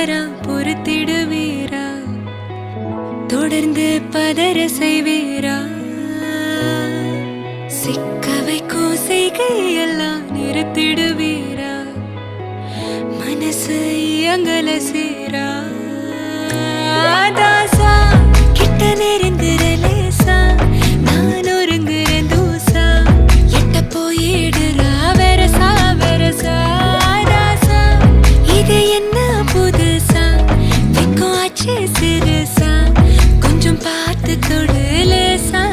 தவறா பொறுத்திடுவீரா? தொடர்ந்து பதற செய்வீரா? சிக்க வைக்கும் செய்கையெல்லாம் நிறுத்திடுவீரா? மனசு இயங்கல சீரா? தாசா கிட்ட நெருங்குறலேசா, நான் ஒருங்குற தூசா, எட்ட போயிடுறா வெரசா வெரசா. தாசா இது என்ன புதுசா, வெக்கம் ஆச்சு சிறுசா, கொஞ்சம் பார்த்து தொடு லேசா.